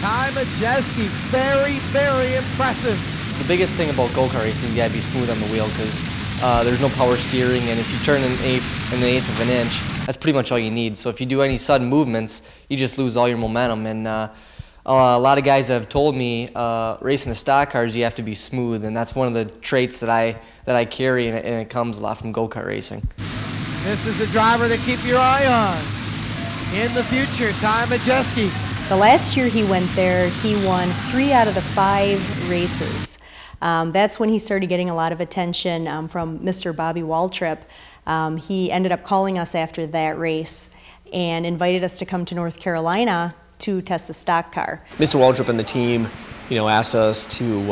Ty Majeski, very, very impressive. The biggest thing about go-kart racing, you gotta be smooth on the wheel because there's no power steering, and if you turn an eighth of an inch, that's pretty much all you need. So if you do any sudden movements, you just lose all your momentum. And a lot of guys have told me racing the stock cars, you have to be smooth, and that's one of the traits that I carry, and it comes a lot from go-kart racing. This is a driver to keep your eye on in the future, Ty Majeski. The last year he went there, he won 3 out of the 5 races. That's when he started getting a lot of attention from Mr. Bobby Waltrip. He ended up calling us after that race and invited us to come to North Carolina to test the stock car. Mr. Waltrip and the team, asked us to,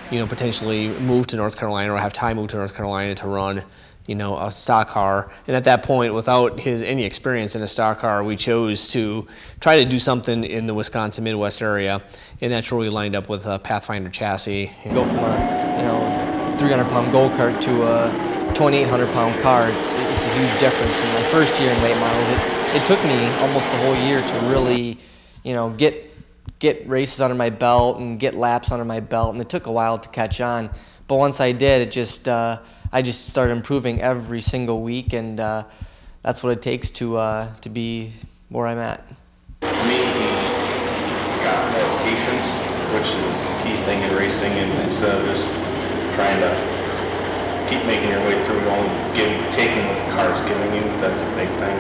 potentially move to North Carolina or have Ty move to North Carolina to run, a stock car. And at that point, without any experience in a stock car, we chose to try to do something in the Wisconsin Midwest area, and that's where we lined up with a Pathfinder chassis. Go from a 300-pound go-kart to a 2,800-pound car. It's a huge difference. In my first year in late models, it took me almost the whole year to really, get races under my belt and get laps under my belt, and it took a while to catch on. But once I did, I just started improving every single week, and that's what it takes to be where I'm at. To me, he got more patience, which is a key thing in racing, and instead of just trying to keep making your way through, only taking what the car's giving you, that's a big thing.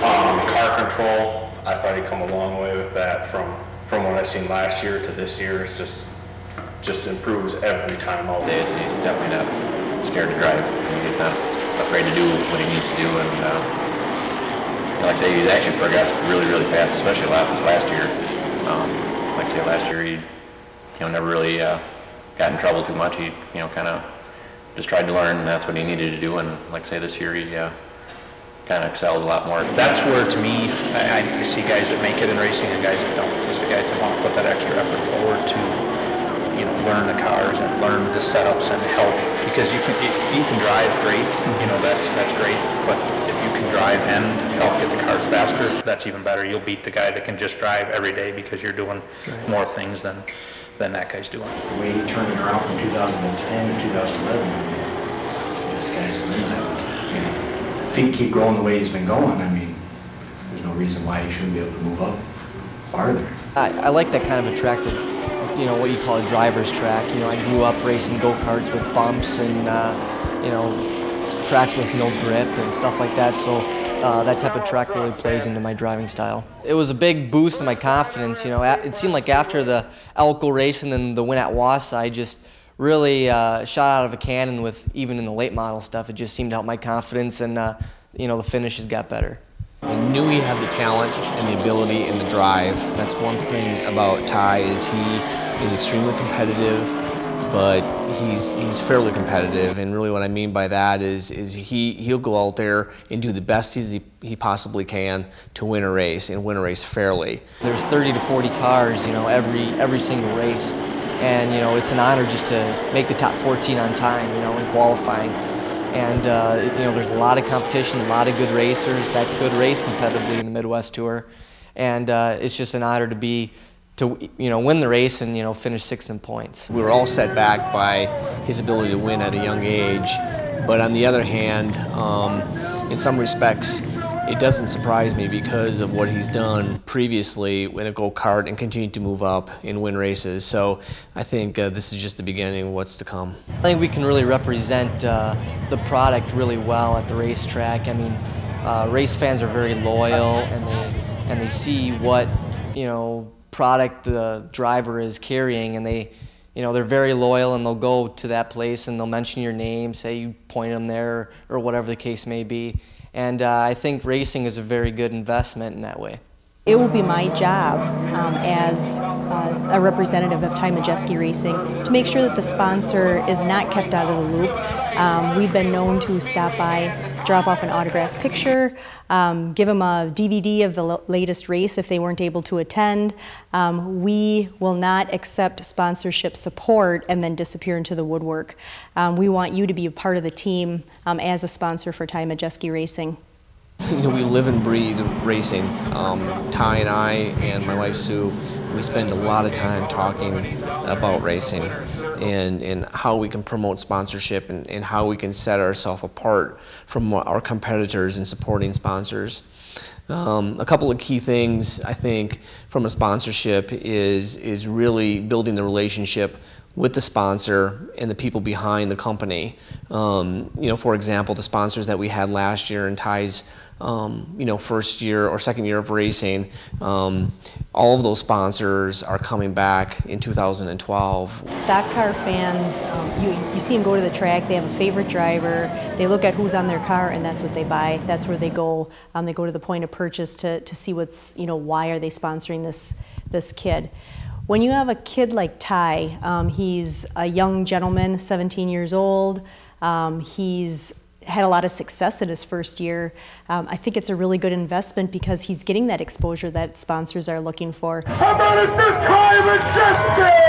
Car control, I thought he'd come a long way with that from what I seen last year to this year. It's just improves every time out there. He's definitely not scared to drive. He's not afraid to do what he needs to do, and like I say, he's actually progressed really, really fast, especially a lot this last year. Like I say, last year he, never really got in trouble too much. He, kind of just tried to learn, and that's what he needed to do. And like I say, this year he kind of excelled a lot more. That's where, to me, I see guys that make it in racing and guys that don't. It's the guys that want to put that extra effort forward to, learn the cars and learn the setups and help, because you can drive great, that's great, but if you can drive and help get the cars faster, that's even better. You'll beat the guy that can just drive every day because you're doing more things than that guy's doing. The way he turned it around from 2010 to 2011, this guy's winning. If he can keep going the way he's been going, there's no reason why he shouldn't be able to move up farther. I like that kind of a track that, what you call a driver's track. I grew up racing go-karts with bumps and, tracks with no grip and stuff like that, so that type of track really plays into my driving style. It was a big boost in my confidence. It seemed like after the Elko race and then the win at Wausau, I just really shot out of a cannon with, even in the late model stuff, it just seemed to help my confidence, and the finishes got better. I knew he had the talent and the ability and the drive. That's one thing about Ty, is he is extremely competitive, but he's fairly competitive, and really what I mean by that is he'll go out there and do the best he possibly can to win a race, and win a race fairly. There's 30 to 40 cars, every single race, and it's an honor just to make the top 14 on time, in qualifying. And there's a lot of competition, a lot of good racers that could race competitively in the Midwest Tour, and it's just an honor to win the race and finish 6th in points. We were all set back by his ability to win at a young age, but on the other hand, in some respects, it doesn't surprise me because of what he's done previously in a go-kart and continued to move up and win races. So I think this is just the beginning of what's to come. I think we can really represent the product really well at the racetrack. Race fans are very loyal, and they see what product the driver is carrying, and they're very loyal, and they'll go to that place and they'll mention your name, say you pointed them there, or whatever the case may be. And I think racing is a very good investment in that way. It will be my job as a representative of Ty Majeski Racing to make sure that the sponsor is not kept out of the loop. We've been known to stop by, drop off an autographed picture, give them a DVD of the latest race if they weren't able to attend. We will not accept sponsorship support and then disappear into the woodwork. We want you to be a part of the team as a sponsor for Ty Majeski Racing. You know, we live and breathe racing. Ty and I and my wife Sue, we spend a lot of time talking about racing and how we can promote sponsorship and how we can set ourselves apart from our competitors and supporting sponsors. A couple of key things I think from a sponsorship is really building the relationship with the sponsor and the people behind the company. You know, for example, the sponsors that we had last year in Ty's you know, first year or second year of racing, all of those sponsors are coming back in 2012. Stock car fans, you see them go to the track, they have a favorite driver, they look at who's on their car and that's what they buy, that's where they go. They go to the point of purchase to see what's, you know, why are they sponsoring this kid. When you have a kid like Ty, he's a young gentleman, 17 years old, he's had a lot of success in his first year. I think it's a really good investment because he's getting that exposure that sponsors are looking for. How about it, Ty Majeski?